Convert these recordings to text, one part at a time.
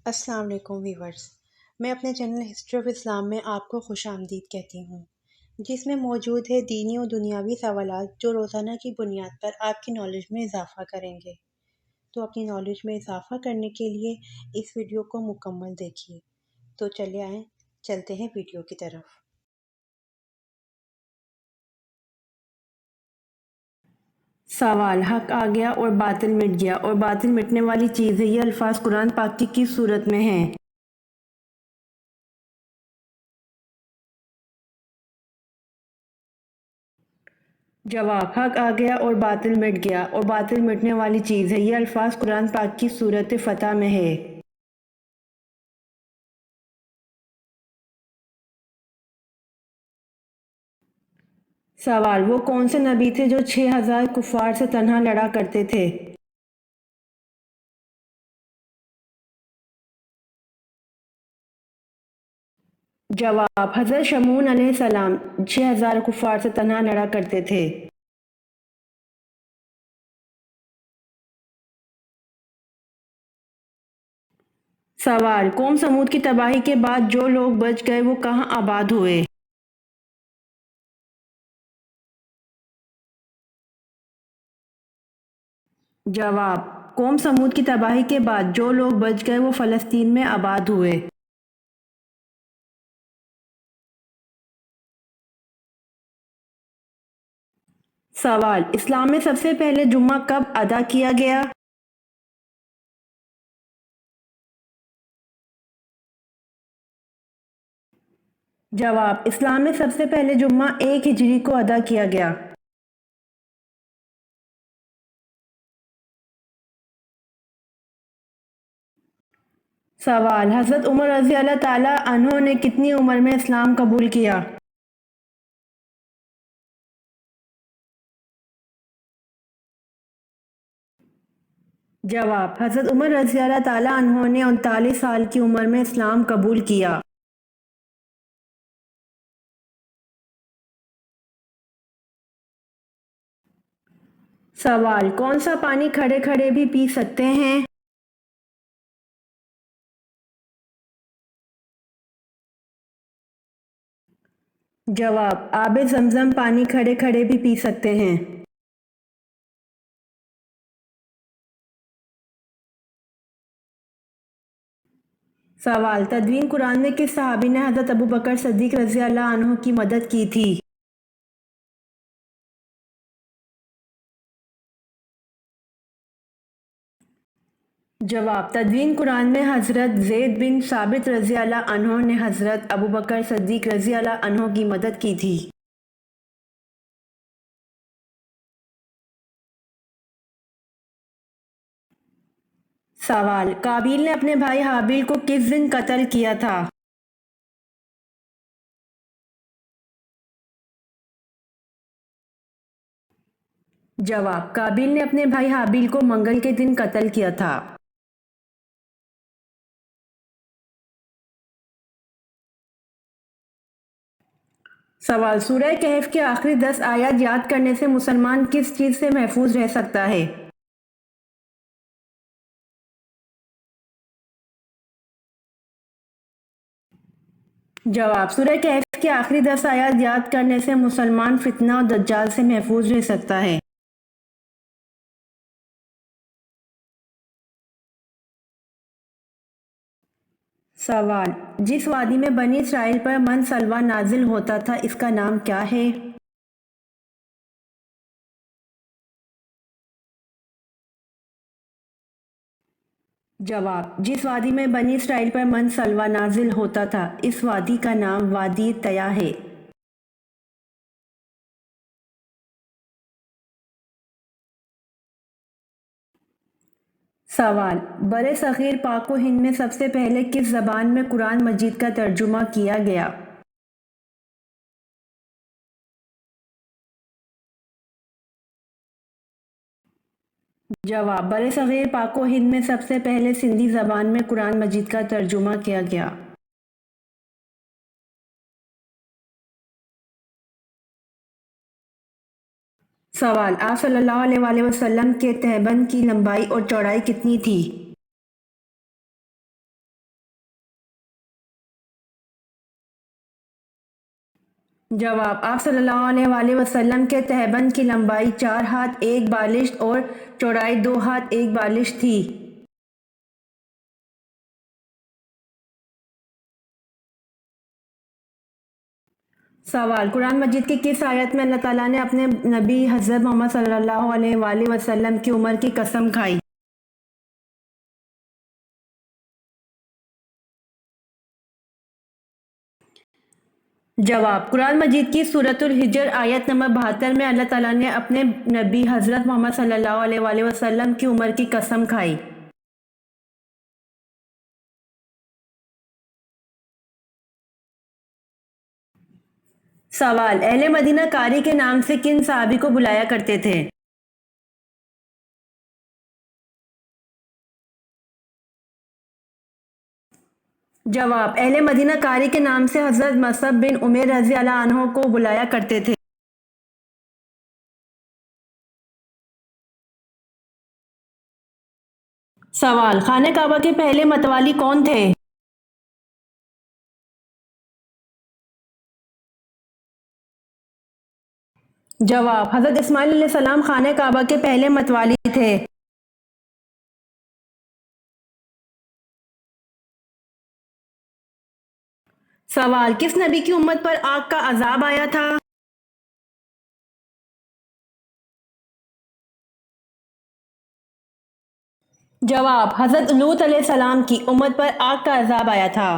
السلام علیکم ویورز، میں اپنے چینل ہسٹری آف اسلام میں آپ کو خوش آمدید کہتی ہوں، جس میں موجود ہے دینی و دنیاوی سوالات جو روزانہ کی بنیاد پر آپ کی نالج میں اضافہ کریں گے۔ تو اپنی نالج میں اضافہ کرنے کے لیے اس ویڈیو کو مکمل دیکھیے۔ تو چلے آئیں، چلتے ہیں ویڈیو کی طرف۔ سوال: حق آ گیا اور باطل مٹ گیا اور باطل مٹنے والی چیز ہے، یہ الفاظ قرآن پاک کی کس صورت میں ہیں؟ جواب: حق آ گیا اور باطل مٹ گیا اور باطل مٹنے والی چیز ہے، یہ الفاظ قرآن پاک کی صورت فتح میں ہے۔ سوال: وہ کون سے نبی تھے جو 6000 کفار سے تنہا لڑا کرتے تھے؟ جواب: حضرت شمعون علیہ السلام 6000 کفار سے تنہا لڑا کرتے تھے۔ سوال: قوم سمود کی تباہی کے بعد جو لوگ بچ گئے وہ کہاں آباد ہوئے؟ جواب: قوم سمود کی تباہی کے بعد جو لوگ بچ گئے وہ فلسطین میں آباد ہوئے۔ سوال: اسلام میں سب سے پہلے جمعہ کب ادا کیا گیا؟ جواب: اسلام میں سب سے پہلے جمعہ 1 ہجری کو ادا کیا گیا۔ سوال: حضرت عمر رضی اللہ تعالیٰ عنہ نے کتنی عمر میں اسلام قبول کیا؟ جواب: حضرت عمر رضی اللہ تعالیٰ عنہ نے 39 سال کی عمر میں اسلام قبول کیا۔ سوال: کون سا پانی کھڑے کھڑے بھی پی سکتے ہیں؟ جواب: آب زمزم پانی کھڑے کھڑے بھی پی سکتے ہیں۔ سوال: تدوین قرآن میں کس صحابی نے حضرت ابوبکر صدیق رضی اللہ عنہ کی مدد کی تھی؟ جواب: تدوین قرآن میں حضرت زید بن ثابت رضی اللہ عنہ نے حضرت ابوبکر صدیق رضی اللہ عنہ کی مدد کی تھی۔ سوال: قابیل نے اپنے بھائی حابیل کو کس دن قتل کیا تھا؟ جواب: قابیل نے اپنے بھائی حابیل کو منگل کے دن قتل کیا تھا۔ سوال: سورہ کہف کے آخری 10 آیات یاد کرنے سے مسلمان کس چیز سے محفوظ رہ سکتا ہے؟ جواب: سورہ کہف کے آخری 10 آیات یاد کرنے سے مسلمان فتنہ و دجال سے محفوظ رہ سکتا ہے۔ سوال: جس وادی میں بنی اسرائیل پر من سلویٰ نازل ہوتا تھا اس کا نام کیا ہے؟ جواب: جس وادی میں بنی اسرائیل پر من سلویٰ نازل ہوتا تھا اس وادی کا نام وادی طیٰ ہے۔ سوال: برِ صغیر پاک و ہند میں سب سے پہلے کس زبان میں قرآن مجید کا ترجمہ کیا گیا؟ جواب: برِ صغیر پاک و ہند میں سب سے پہلے سندھی زبان میں قرآن مجید کا ترجمہ کیا گیا۔ سوال: آپ صلی اللہ علیہ وآلہ وسلم کے تہبند کی لمبائی اور چوڑائی کتنی تھی؟ جواب: آپ صلی اللہ علیہ وآلہ وسلم کے تہبند کی لمبائی 4 ہاتھ 1 بالشت اور چوڑائی 2 ہاتھ 1 بالشت تھی۔ سوال: قرآن مجید کی کس آیت میں اللہ تعالیٰ نے اپنے نبی حضرت محمد صلی اللہ علیہ وآلہ وسلم کی عمر کی قسم کھائی؟ جواب: قرآن مجید کی سورۃ الحجر آیت نمبر 72 میں اللہ تعالیٰ نے اپنے نبی حضرت محمد صلی اللہ علیہ وآلہ وسلم کی عمر کی قسم کھائی۔ سوال: اہل مدینہ قاری کے نام سے کن صحابی کو بلایا کرتے تھے؟ جواب: اہل مدینہ قاری کے نام سے حضرت مصعب بن عمیر رضی اللہ عنہ کو بلایا کرتے تھے۔ سوال: خانہ کعبہ کے پہلے متوالی کون تھے؟ جواب: حضرت اسماعیل علیہ السلام خانہ کعبہ کے پہلے متوالی تھے۔ سوال: کس نبی کی امت پر آگ کا عذاب آیا تھا؟ جواب: حضرت لوط علیہ السلام کی امت پر آگ کا عذاب آیا تھا۔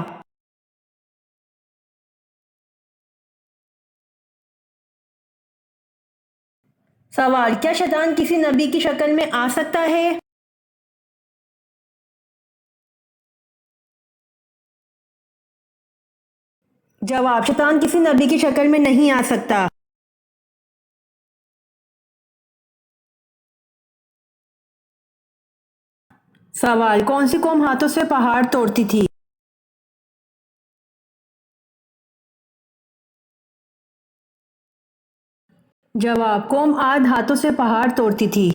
سوال: کیا شیطان کسی نبی کی شکل میں آ سکتا ہے؟ جواب: شیطان کسی نبی کی شکل میں نہیں آ سکتا۔ سوال: کون سی قوم ہاتھوں سے پہاڑ توڑتی تھی؟ جواب: قوم عاد ہاتھوں سے پہاڑ توڑتی تھی۔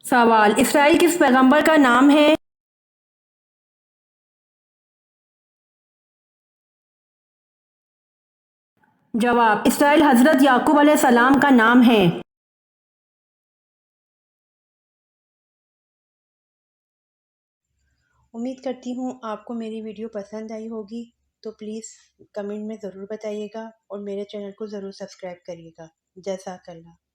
سوال: اسرائیل کس پیغمبر کا نام ہے؟ جواب: اسرائیل حضرت یعقوب علیہ السلام کا نام ہے۔ امید کرتی ہوں آپ کو میری ویڈیو پسند آئی ہوگی، تو پلیز کمنٹ میں ضرور بتائیے گا اور میرے چینل کو ضرور سبسکرائب کریے گا۔ جزاک اللہ۔